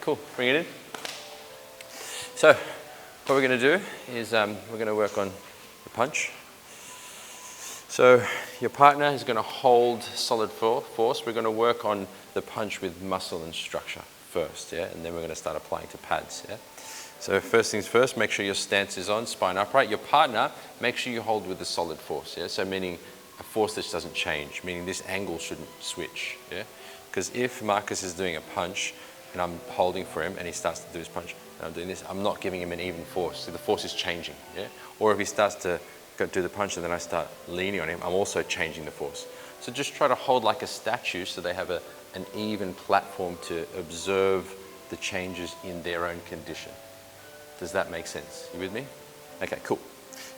cool. Bring it in. So, what we're going to do is we're going to work on the punch. So, your partner is going to hold solid force. We're going to work on the punch with muscle and structure first, yeah? And then we're going to start applying to pads, yeah? So first things first, make sure your stance is on, spine upright. Your partner, make sure you hold with the solid force, yeah? So meaning a force that doesn't change, meaning this angle shouldn't switch, yeah? Because if Marcus is doing a punch and I'm holding for him and he starts to do his punch and I'm doing this, I'm not giving him an even force. So the force is changing, yeah? Or if he starts to go do the punch and then I start leaning on him, I'm also changing the force. So just try to hold like a statue so they have an even platform to observe the changes in their own condition. Does that make sense? You with me? Okay, cool.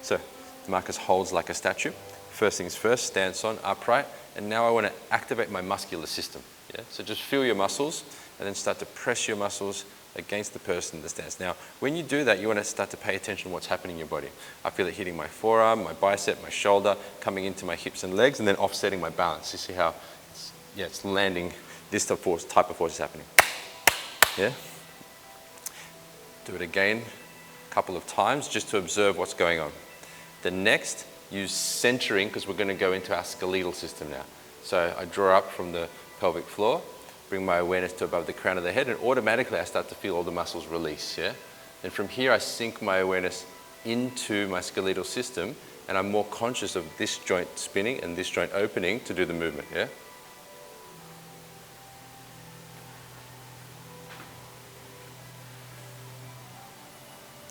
So Marcus holds like a statue. First things first, stance on, upright. And now I want to activate my muscular system. Yeah? So just feel your muscles and then start to press your muscles against the person in the stance. Now, when you do that, you want to start to pay attention to what's happening in your body. I feel it hitting my forearm, my bicep, my shoulder, coming into my hips and legs, and then offsetting my balance. You see how it's landing, this type of force is happening. Yeah? Do it again a couple of times just to observe what's going on. The next, use centering because we're going to go into our skeletal system now. So I draw up from the pelvic floor, bring my awareness to above the crown of the head, and automatically I start to feel all the muscles release, yeah? And from here I sink my awareness into my skeletal system and I'm more conscious of this joint spinning and this joint opening to do the movement, yeah?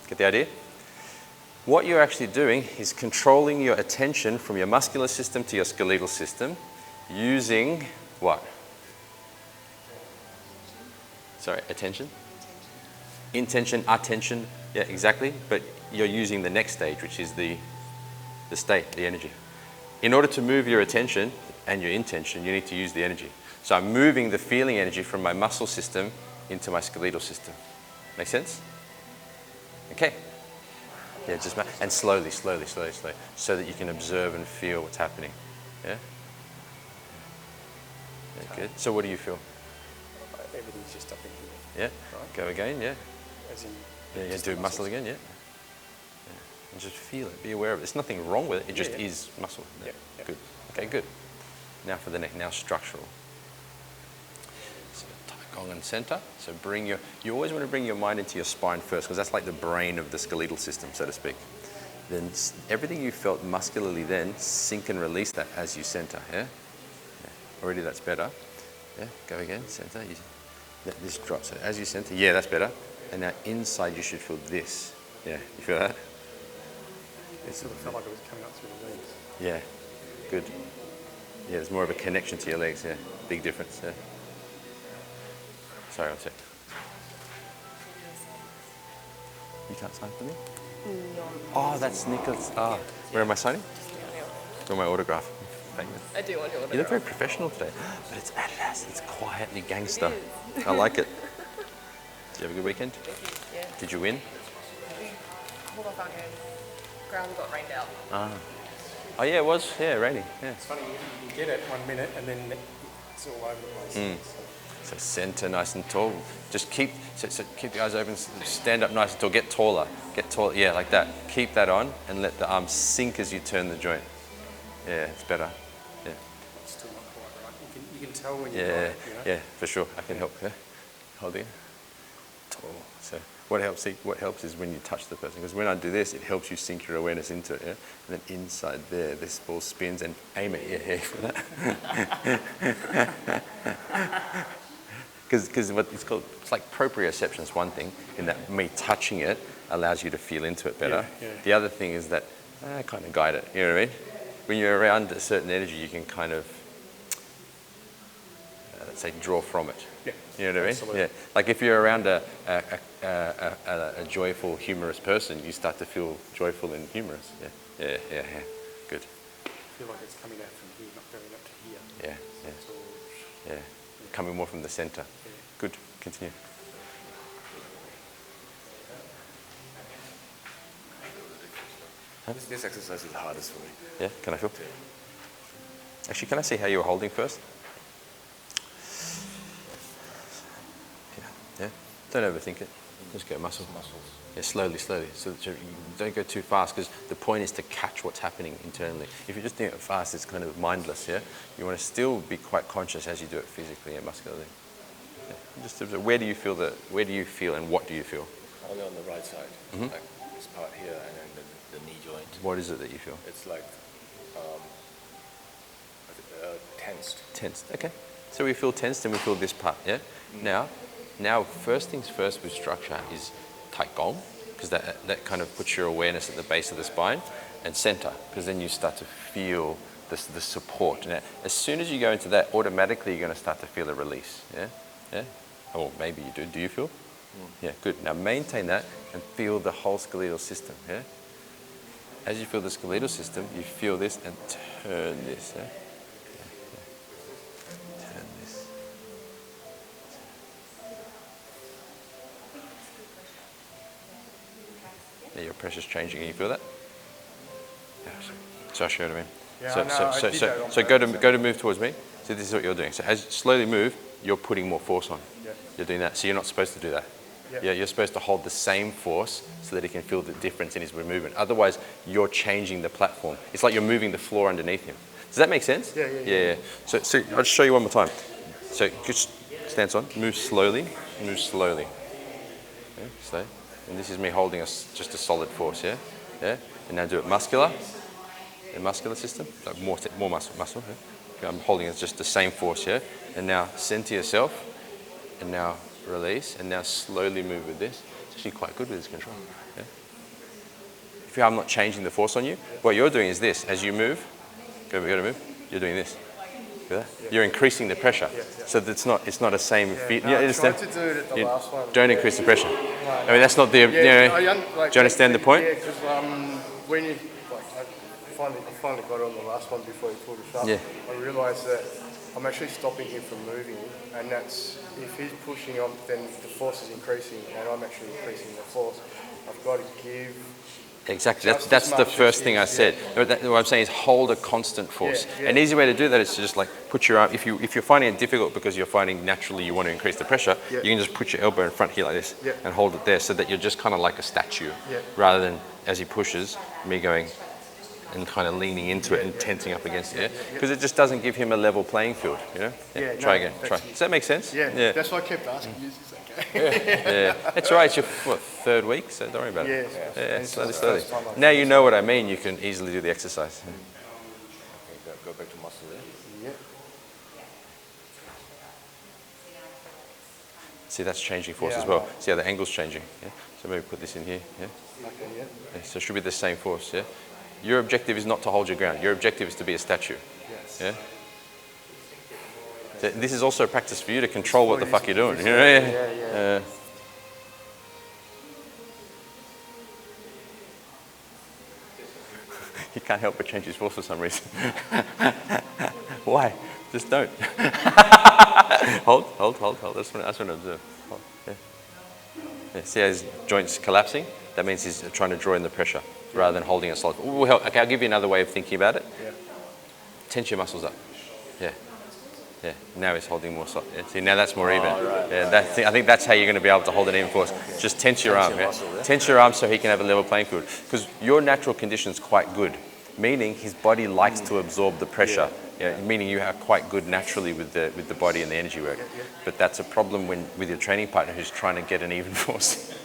Get the idea? What you're actually doing is controlling your attention from your muscular system to your skeletal system using what? Sorry, attention? Intention, attention, yeah, exactly. But you're using the next stage, which is the state, the energy. In order to move your attention and your intention, you need to use the energy. So I'm moving the feeling energy from my muscle system into my skeletal system. Make sense? Okay. Yeah, just and slowly, so that you can observe and feel what's happening. Yeah? Yeah, good. So what do you feel? Everything's just up in here. Yeah? Right. Go again, yeah? As in, yeah, do muscle again, yeah? And just feel it, be aware of it. There's nothing wrong with it, it just is muscle. Yeah. Good. Okay, good. Now for the neck, now structural. So Gong and center. So you always want to bring your mind into your spine first because that's like the brain of the skeletal system, so to speak. Then everything you felt muscularly then, sink and release that as you center, yeah? Already that's better. Yeah, go again, center. Let this drop. So as you center, yeah, that's better. And now inside you should feel this. Yeah, you feel that? It sort of felt like it was coming up through the legs. Yeah, good. Yeah, there's more of a connection to your legs, yeah. Big difference, yeah. Sorry, one sec. You can't sign for me? No. Oh, that's Nicholas. Ah, where am I signing? For my autograph. Famous. I do want your autograph. You look very professional today, but it's Ageless. It's quietly gangster. I like it. Did you have a good weekend? Thank you. Yeah. Did you win? Hold on, ground got rained out. Ah. Oh yeah, it was. Yeah, rainy. Yeah. It's funny, you can get it 1 minute and then it's all over the place. So center nice and tall. Just keep the eyes open. Stand up nice and tall. Get taller. Get taller. Yeah, like that. Keep that on and let the arms sink as you turn the joint. Yeah, it's better. Yeah. It's still not quite right. You can tell when you're Yeah, right, you know? yeah, for sure. I can help. Yeah. Hold it. Tall. So what helps is when you touch the person, because when I do this, it helps you sink your awareness into it. Yeah. And then inside there, this ball spins and aim it. Yeah, for that. Because what it's called, it's like proprioception is one thing, in that me touching it allows you to feel into it better. Yeah. The other thing is that kind of guide it. You know what I mean? When you're around a certain energy, you can kind of, let's say, draw from it. Yeah. You know what I mean? Absolutely. Yeah. Like if you're around a joyful, humorous person, you start to feel joyful and humorous. Yeah. Good. I feel like it's coming out from here, not going up to here. Yeah. So it's all, Yeah. Coming more from the center. yeah. Good. Continue. This exercise is the hardest for me. Yeah, can I feel? Actually, can I see how you were holding first? Yeah. Don't overthink it. Just go muscles. Yeah, slowly. So that you don't go too fast, because the point is to catch what's happening internally. If you're just doing it fast, it's kind of mindless, yeah? You want to still be quite conscious as you do it physically and muscularly. Yeah. Just observe, where do you feel and what do you feel? Only on the right side, like this part here and then the knee joint. What is it that you feel? It's like tensed. Tensed, okay. So we feel tensed and we feel this part, yeah? Now, first things first with structure is tight gong, because that kind of puts your awareness at the base of the spine, and center, because then you start to feel the support. And as soon as you go into that, automatically you're going to start to feel a release, yeah? Or maybe you do. Do you feel? Yeah, good. Now maintain that and feel the whole skeletal system, yeah? As you feel the skeletal system, you feel this and turn this, yeah? Turn this. Yeah, your pressure's changing. Can you feel that? Yeah. So I'll show you what I mean. Yeah, So go to move towards me. So this is what you're doing. So as you slowly move, you're putting more force on. Yeah. You're doing that. So you're not supposed to do that. Yeah, you're supposed to hold the same force so that he can feel the difference in his movement. Otherwise, you're changing the platform. It's like you're moving the floor underneath him. Does that make sense? Yeah. So I'll just show you one more time. So just stance on, move slowly. Okay, stay. And this is me holding just a solid force, yeah? And now do it muscular system, like more muscle. Yeah? Okay, I'm holding it just the same force, yeah? And now center yourself, and now release, and now slowly move with this. It's actually quite good with this control. Yeah? If I'm not changing the force on you, what you're doing is this. As you move, go to move, you're doing this. See that? You're increasing the pressure. So that it's not a same feet. I tried to do it at the last one. Don't increase the pressure. I mean, that's not the, do you understand the point? Yeah, because when you, I finally got it on the last one before he pulled us up. Yeah. I realised that I'm actually stopping him from moving, and that's, if he's pushing on, then the force is increasing, and I'm actually increasing the force. I've got to give. Exactly, that's the first thing I said. What I'm saying is hold a constant force. An easy way to do that is to just like put your arm, if you're finding it difficult because you're finding naturally you want to increase the pressure, you can just put your elbow in front here like this and hold it there, so that you're just kind of like a statue, rather than as he pushes, me going and kind of leaning into it and tensing up against it, because it just doesn't give him a level playing field, you know? Try again, try. Does that make sense? Yeah, that's why I kept asking you. That's right, it's your third week, so don't worry about it. Yeah, Slowly. Now you know what I mean, you can easily do the exercise. Okay, go back to muscle there. Yeah. See, that's changing force as well. See how the angle's changing. Yeah? So maybe put this in here. Yeah? Okay, So it should be the same force. Yeah. Your objective is not to hold your ground. Your objective is to be a statue. Yes. Yeah. So this is also a practice for you to control what the fuck you're doing. You know? He can't help but change his force for some reason. Why? Just don't. Hold. That's what I observe. Hold. See how his joints collapsing? That means he's trying to draw in the pressure rather than holding it solid. Okay, I'll give you another way of thinking about it. Tense your muscles up. Yeah. Now he's holding more solid. See, now that's more even. Right. I think that's how you're going to be able to hold it in force. Just tense your arm. Tense your arm so he can have a level playing field. Because your natural condition is quite good, meaning his body likes to absorb the pressure. Meaning you are quite good naturally with the body and the energy work. But that's a problem with your training partner who's trying to get an even force.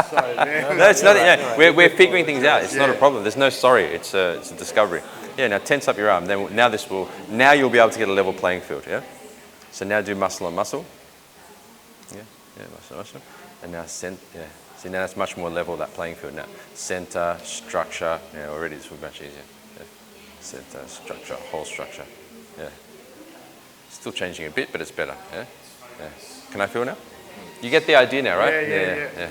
Sorry, man. No, it's not. We're figuring things out. It's not a problem. There's no sorry. It's a discovery. Now tense up your arm. Now you'll be able to get a level playing field. Yeah. So now do muscle on muscle. Muscle on muscle. And now See, now that's much more level, that playing field now. Center, structure. Already this will be much easier. Center, structure, whole structure. Still changing a bit, but it's better. Can I feel now? You get the idea now, right? Yeah.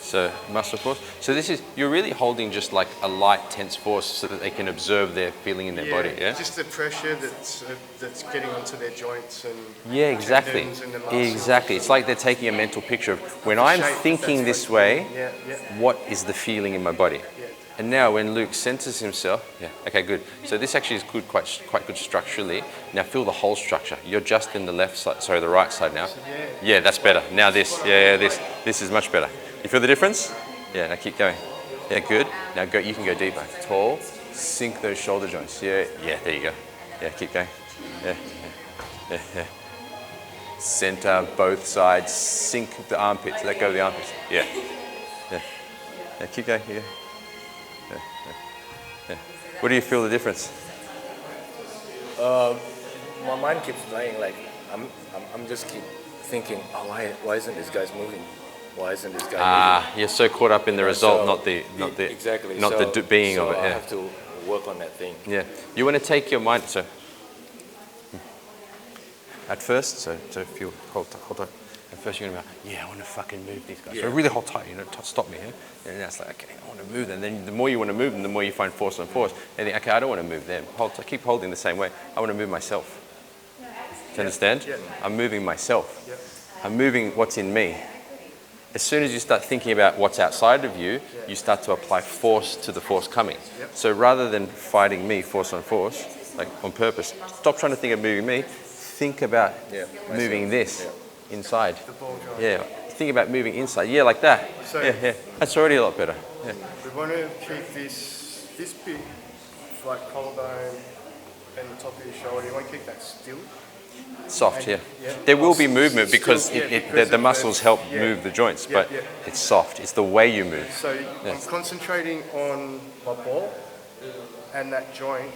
So muscle force. So you're really holding just like a light tense force so that they can observe their feeling in their body. Yeah. Just the pressure that's getting onto their joints and exactly. tendons and the muscles. Exactly. It's like they're taking a mental picture of when I'm thinking this way. What is the feeling in my body? And now when Luke centers himself, yeah, okay, good. So this actually is good, quite good structurally. Now feel the whole structure. You're just in the left side, sorry, the right side now. Yeah, that's better. Now this, yeah, this is much better. You feel the difference? Yeah, now keep going. Yeah, good. Now go, you can go deeper. Tall, sink those shoulder joints. Yeah, yeah, there you go. Yeah, keep going. Yeah, yeah, yeah. Center, both sides, sink the armpits, let go of the armpits. Yeah, yeah, yeah, keep going, keep going. Yeah, yeah, yeah. What do you feel the difference? My mind keeps playing. Like I'm just keep thinking, oh, why isn't this guy moving? Why isn't this guy moving? You're so caught up in the result, So, not the exactly. not so, the being so of it. I Yeah. have to work on that thing. Yeah. You want to take your mind. So at first, so if you hold on. At first you're gonna be like, yeah, I want to fucking move these guys. So really hold tight, stop me here. And that's like, okay, I want to move them. Then the more you want to move them, the more you find force on force. And then, okay, I don't want to move them. Keep holding the same way. I want to move myself. Do you understand? Yeah. I'm moving myself. Yep. I'm moving what's in me. As soon as you start thinking about what's outside of you, you start to apply force to the force coming. Yep. So rather than fighting me force on force, like on purpose, stop trying to think of moving me. Think about moving this inside. The ball joint. Yeah. Think about moving inside. Yeah, like that. So- Yeah. That's already a lot better. Yeah. We want to keep this bit, like collarbone and the top of your shoulder. You want to keep that still. Soft, yeah. Yeah. There will be movement because Still, yeah, the because of the- muscles help yeah. move the joints, Yeah, but yeah. it's soft. It's the way you move. So I'm concentrating on my ball and that joint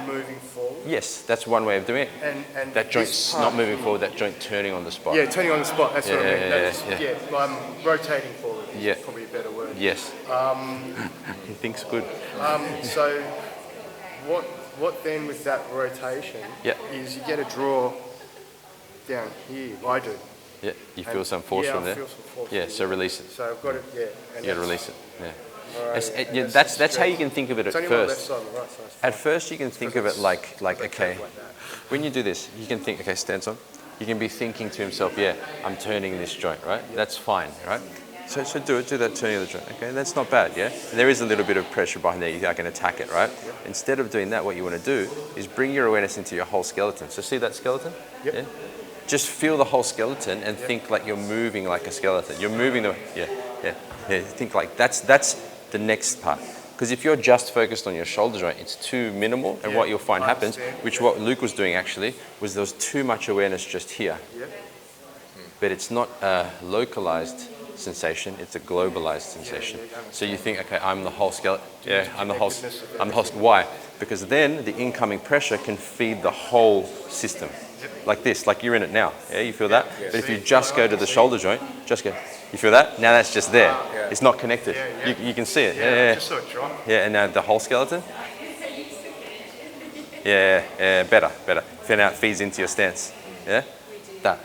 moving forward. Yes, that's one way of doing it. And That this joint's part- not moving forward, that joint turning on the spot. Yeah, turning on the spot. That's what I mean. Yeah, That's, yeah. I'm rotating forward. Is Yeah. probably a better word. Yes. He thinks good. So what then with that rotation Yeah. is you get a draw down here. I do. Yeah, you feel some force yeah, from I there. feel some force Yeah, from so release it. So I've got it. Yeah. And You got to that's- release it. Yeah. Alright, It's- and that's how you can think of it It's at only my left first. side and my right side. At first, you can think of it like okay. like that. When you do this, you can think, okay, stance on. You can be thinking to himself, yeah, I'm turning this joint, right? That's fine, right? So do that turning of the joint. Okay, that's not bad, yeah? There is a little bit of pressure behind there. I can attack it, right? Instead of doing that, what you want to do is bring your awareness into your whole skeleton. So see that skeleton? Yep. Yeah? Just feel the whole skeleton and think like you're moving like a skeleton. You're moving the, yeah. Think like that's the next part. Because if you're just focused on your shoulder joint, it's too minimal. And what you'll find I happens, understand. which what Luke was doing actually, was there was too much awareness just here. Yep. But it's not a localized sensation, it's a globalized sensation. So you think, okay, I'm the whole skeleton. Yeah, I'm the whole. Why? Because then the incoming pressure can feed the whole system. Like this, like you're in it now. Yeah, you feel that? But if you just go to the shoulder joint, just go. You feel that? Now that's just there. It's not connected. You can see it. Yeah. Just sort of drop. Yeah, and now the whole skeleton. Yeah, better. Then now it feeds into your stance. Yeah, that.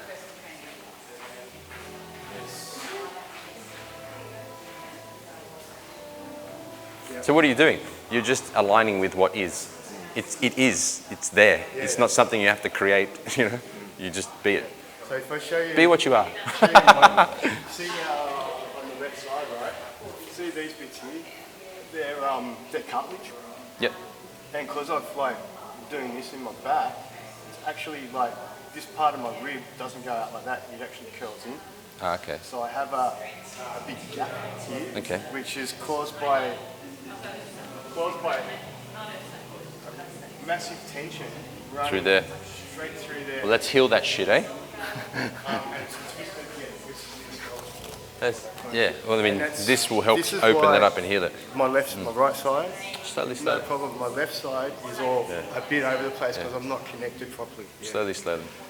So what are you doing? You're just aligning with what is. It's there. It's not something you have to create, You just be it. So if I show you, Be what you are. see on the left side, right? See these bits here? They're cartilage. Yep. And because I'm like doing this in my back, it's actually like this part of my rib doesn't go out like that. It actually curls in. Okay. So I have a big gap here, Okay. which is caused by massive tension running Through there. straight through there. Well, let's heal that shit, eh? And it's twisted, Yeah. Well, I mean, that's- this will help this is open why- that up and heal it. My left, my right side. Slowly. No problem. My left side is all a bit over the place because I'm not connected properly. Yeah, Slowly.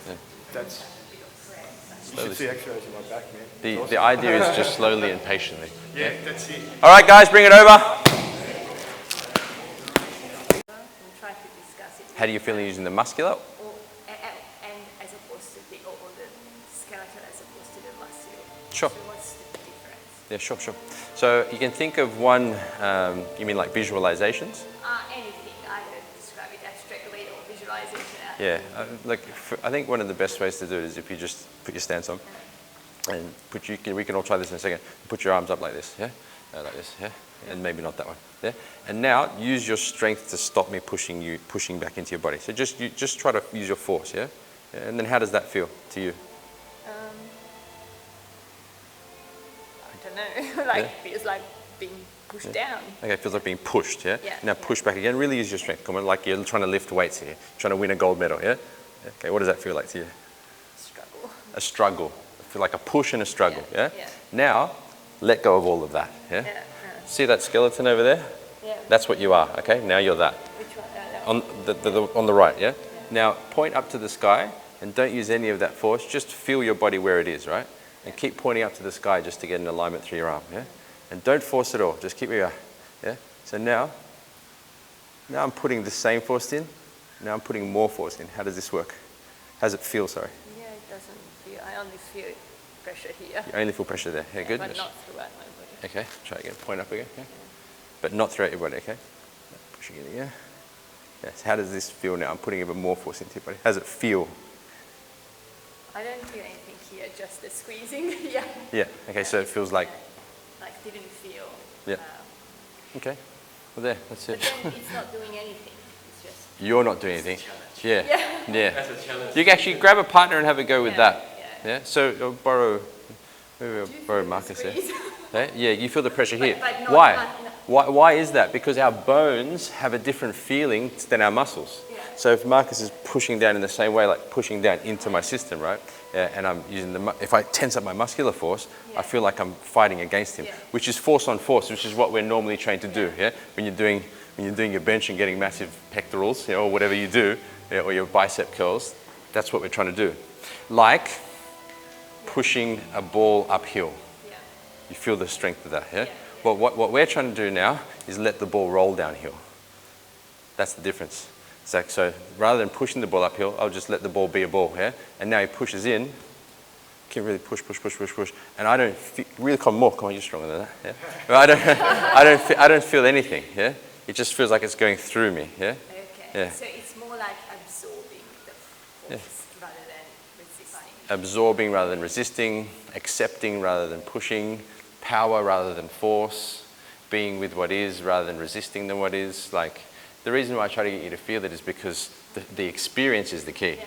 Yeah. that's. You Slowly. should see X-rays in my back, man. It's The awesome. idea is just slowly and patiently. Yeah, that's it. All right, guys, bring it over. We'll try to discuss it. How do you feel using the muscular? And as opposed to the skeletal as opposed to the muscle. Sure. So what's the difference? Yeah, sure. So you can think of one, you mean like visualizations? Anything, either describe it abstractly or visualization. Yeah, I think one of the best ways to do it is if you just put your stance on and we can all try this in a second. Put your arms up like this, yeah? like this, yeah? And maybe not that one, yeah? And now use your strength to stop me pushing back into your body. So just try to use your force, yeah? And then how does that feel to you? I don't know. Like feels like being pushed down. Okay, it feels like being pushed, yeah? Yeah, Now push back again, really use your strength. Come on, like you're trying to lift weights here, trying to win a gold medal, yeah? Okay, what does that feel like to you? Struggle. A struggle. I feel like a push and a struggle, yeah? Yeah. Now, let go of all of that, yeah? Yeah. See that skeleton over there? Yeah. That's what you are, okay? Now you're that. Which one? On the right, yeah? Now, point up to the sky and don't use any of that force. Just feel your body where it is, right? And keep pointing up to the sky just to get an alignment through your arm, yeah? And don't force it all. Just keep where you are, yeah? So now I'm putting the same force in. Now I'm putting more force in. How does this work? How does it feel, sorry? Yeah, it doesn't feel, I only feel pressure here. You only feel pressure there. Yeah, good. But not throughout my body. Okay, try again. Point up again, okay? But not throughout your body, okay? Pushing it again. Yes, how does this feel now? I'm putting even more force into your body. How does it feel? I don't feel anything here, just the squeezing. Yeah. Yeah, okay, so it feels like, Like didn't feel. yeah. Okay, well there, that's But it. then it's not doing anything. It's just. You're not doing anything. Yeah, yeah. That's a challenge. You can actually grab a partner and have a go with Yeah, that. yeah. Yeah, so borrow Do Marcus there. squeeze? Okay? Yeah, you feel the pressure here. But not- Why? not- Why is that? Because our bones have a different feeling than our muscles. Yeah. So if Marcus is pushing down in the same way, like pushing down into my system, right? Yeah, and I'm using if I tense up my muscular force, I feel like I'm fighting against him, Yeah. which is force on force, which is what we're normally trained to do. Yeah, when you're doing your bench and getting massive pectorals, or whatever you do, or your bicep curls, that's what we're trying to do. Like pushing a ball uphill. Yeah. You feel the strength of that, yeah? But what we're trying to do now is let the ball roll downhill. That's the difference. So rather than pushing the ball uphill, I'll just let the ball be a ball, yeah? And now he pushes in, can really push, and I don't feel, really come on, you're stronger than that, yeah? But I don't feel anything, yeah? It just feels like it's going through me, yeah? Okay. Yeah. So it's more like absorbing the force rather than resisting. Absorbing rather than resisting, accepting rather than pushing, power rather than force, being with what is rather than resisting than what is. Like, the reason why I try to get you to feel it is because the experience is the key. Yeah.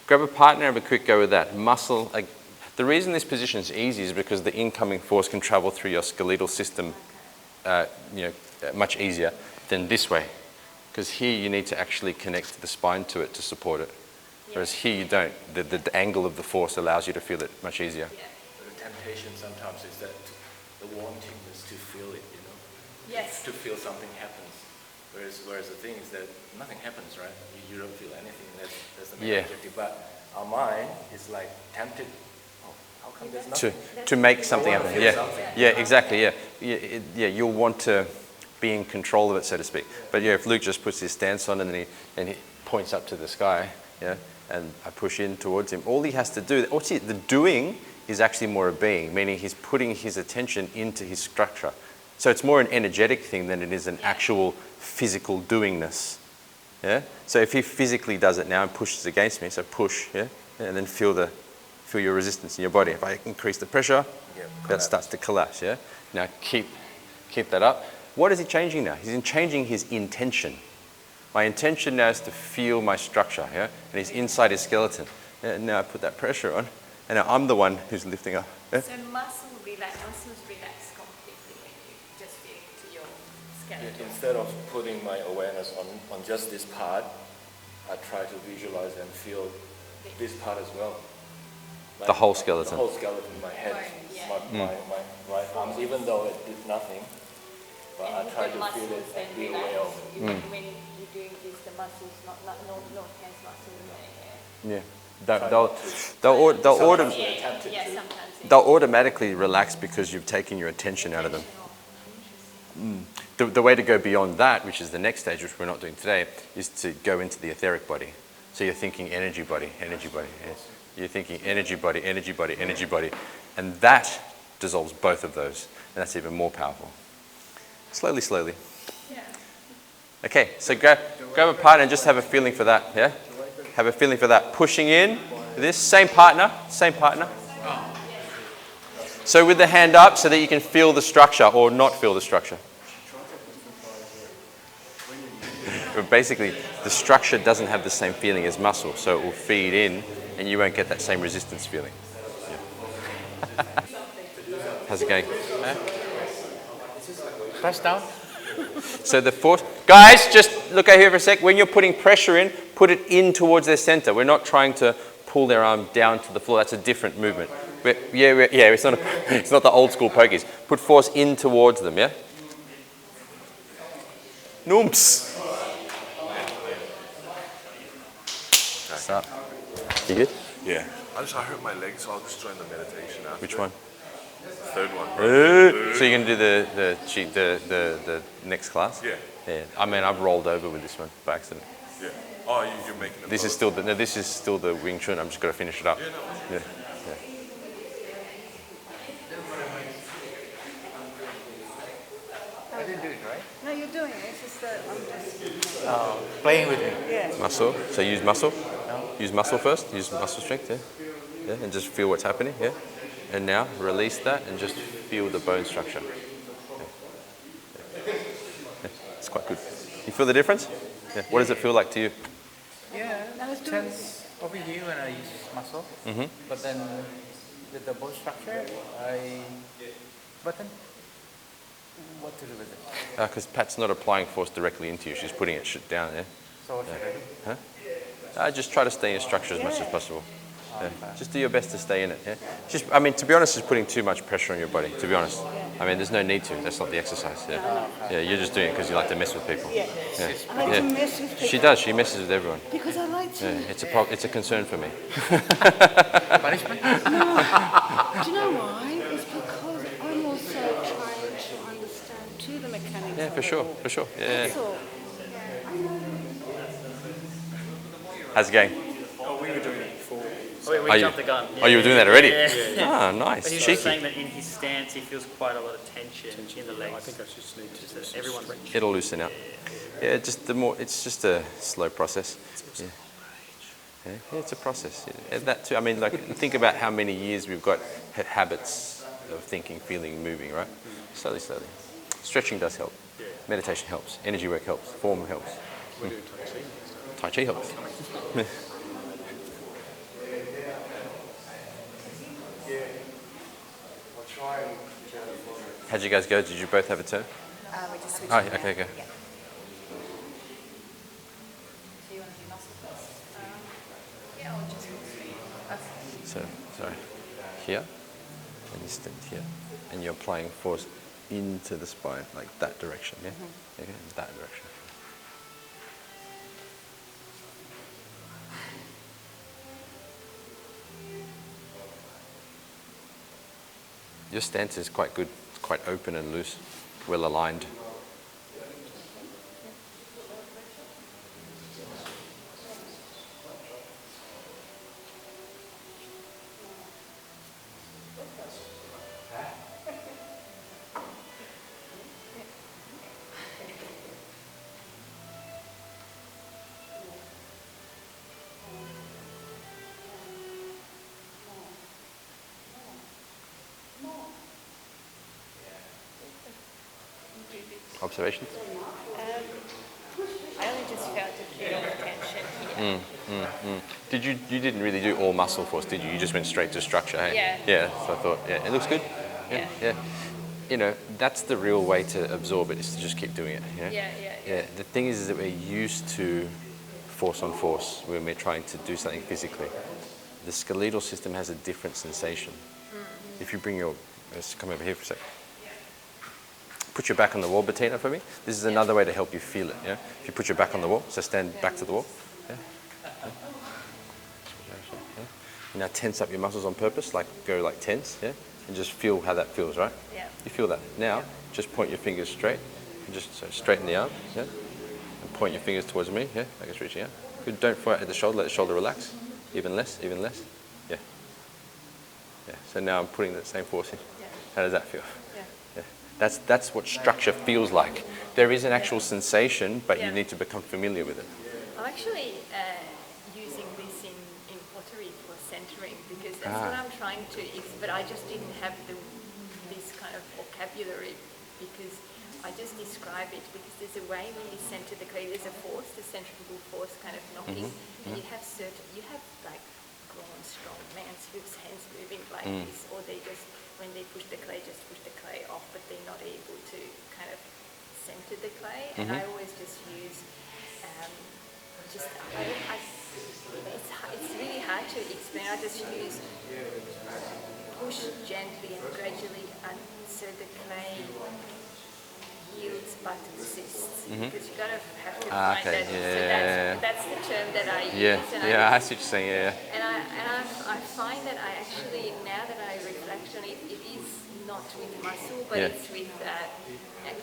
Grab a partner and have a quick go with that. Muscle, like, the reason this position is easy is because the incoming force can travel through your skeletal system much easier than this way. Because here you need to actually connect the spine to it to support it. Whereas here you don't. The angle of the force allows you to feel it much easier. Yeah. The temptation sometimes is that the wanting is to feel it, you know? Yes. To feel something happens. Whereas the thing is that nothing happens, right? You don't feel anything. That's the main objective. But our mind is like tempted. Oh, how come there's nothing? To make something happen. feel Yeah. something. Yeah, exactly. Yeah. You'll want to be in control of it, so to speak. But yeah, if Luke just puts his stance on and he points up to the sky, yeah, and I push in towards him, all he has to do, the doing is actually more a being, meaning he's putting his attention into his structure. So it's more an energetic thing than it is an actual physical doingness. Yeah. So if he physically does it now and pushes against me, so push, yeah, and then feel your resistance in your body. If I increase the pressure, that starts to collapse. Yeah. Now keep that up. What is he changing now? He's changing his intention. My intention now is to feel my structure, yeah, and he's inside his skeleton. Yeah, and now I put that pressure on, and now I'm the one who's lifting up. Yeah. So muscles relax completely when you just feel to your skeleton. Instead of putting my awareness on just this part, I try to visualize and feel this part as well. Like The whole skeleton. The whole skeleton, my head, my right arms, even though it did nothing, but I try to feel it and be aware of it. When you're doing this, the muscles, no tense muscles in there. Yeah. They'll automatically relax because you've taken your attention out of them. The way to go beyond that, which is the next stage, which we're not doing today, is to go into the etheric body. So you're thinking energy body. You're thinking energy body, and that dissolves both of those, and that's even more powerful. Slowly. Yeah. Okay, so grab a partner and just have a feeling for that, yeah? Have a feeling for that. Pushing in, this, same partner. So with the hand up so that you can feel the structure or not feel the structure. But basically, the structure doesn't have the same feeling as muscle, so it will feed in and you won't get that same resistance feeling. Yeah. How's it going? Press down. So the force, guys, just look out here for a sec. When you're putting pressure in, put it in towards their center. We're not trying to pull their arm down to the floor. That's a different movement. It's not the old school pokies. Put force in towards them, yeah? Noomps. What's up? You good? Yeah. I hurt my leg, so I'll just join the meditation after. Which one? The third one. So you're gonna do the next class? Yeah. Yeah. I mean, I've rolled over with this one by accident. Yeah. Oh, you're making it. This is still the Wing Chun. I'm just gonna finish it up. Yeah, no. Yeah. I didn't do it, right? No, you're doing it. It's just that I'm just. Playing with me. Yeah. Muscle. So use muscle. No. Use muscle first. Use muscle strength. Yeah. Yeah. And just feel what's happening. Yeah. And now release that and just feel the bone structure. Yeah. It's quite good. You feel the difference? Yeah. What does it feel like to you? Yeah, it turns over here when I use muscle. Mm-hmm. But then with the bone structure, what to do with it? Because Pat's not applying force directly into you. She's putting it down. Yeah. So what should I do? Huh? Just try to stay in structure as much as possible. Yeah. Just do your best to stay in it. Yeah. I mean, to be honest, it's putting too much pressure on your body. To be honest, I mean, there's no need to. That's not the exercise. Yeah. Yeah. You're just doing it because you like to mess with people. Yeah. Yeah. I like to mess with people. She does. She messes with everyone. Because I like to. Yeah. It's a concern for me. Punishment? Do you know why? It's because I'm also trying to understand too the mechanics. Yeah, of for it sure. all. For sure. Yeah. That's all. How's it going? We were doing it before. We jumped the gun. You were doing that already? Yeah. Ah, nice. But he was Cheeky. saying that in his stance he feels quite a lot of tension in the legs. I think I just need to Just that everyone. It'll loosen out. Yeah, it's just a slow process. Yeah. Yeah, it's a process. Yeah, that too. I mean, like, think about how many years we've got habits of thinking, feeling, moving, right? Slowly, slowly. Stretching does help. Meditation helps. Energy work helps. Form helps. We're doing Tai Chi. Tai Chi helps. I'll try and How'd you guys go? Did you both have a turn? We just switched. Oh, okay, okay. Yeah. So you want to do muscle first? Yeah, or just okay. So, sorry. Here, and you stand here, and you're applying force into the spine, like that direction, yeah? Okay, that direction. Your stance is quite good. It's quite open and loose, well aligned. Observations? I only just felt a bit of tension here. Did you didn't really do all muscle force, did you? You just went straight to structure, hey? Yeah. Yeah, so I thought, yeah, it looks good. Yeah. You know, that's the real way to absorb it, is to just keep doing it. You know? Yeah. The thing is that we're used to force on force when we're trying to do something physically. The skeletal system has a different sensation. If you bring let's come over here for a second. Put your back on the wall, Bettina, for me. This is another way to help you feel it. Yeah. If you put your back on the wall, so stand back to the wall. Yeah. Now tense up your muscles on purpose, like go like tense. Yeah. And just feel how that feels, right? Yeah. You feel that. Now, just point your fingers straight. And just straighten the arm. Yeah. And point your fingers towards me. Yeah. Like it's reaching out. Good. Don't fight at the shoulder. Let the shoulder relax. Even less. Even less. Yeah. Yeah. So now I'm putting the same force in. Yeah. How does that feel? Yeah. That's what structure feels like. There is an actual sensation, but Yeah. you need to become familiar with it. I'm actually using this in pottery for centering. answering because that's what I'm trying to, but I just didn't have this kind of vocabulary because I just describe it because there's a way when you center the clay, there's a force, the centrifugal force kind of knocking, and you have like grown, strong men whose hands moving like this, or they just, when they push the clay, just push the clay off, but they're not able to kind of center the clay, and I always just use, it's really hard to explain, I just use push gently and gradually so the clay yields but resists because you gotta have to find that. So that's the term that I use. I see what you're saying. And I find that I actually, now that I reflect on it, it is not with muscle, but it's with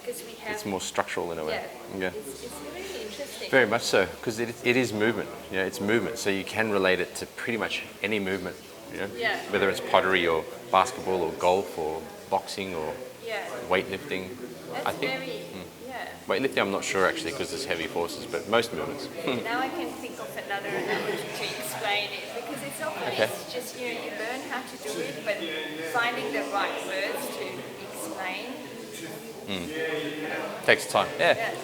because we have. It's more structural in a way. Yeah. It's really interesting. Very much so, because it is movement. You know, it's movement, so you can relate it to pretty much any movement. You know, whether it's pottery or basketball or golf or boxing or weightlifting. That's I think. Weightlifting, I'm not sure actually, because there's heavy forces, but most movements. Now I can think of another analogy to explain it because it's often it's just you learn how to do it, but finding the right words to explain Takes time. Yeah.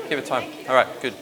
Give it time. All right. Good.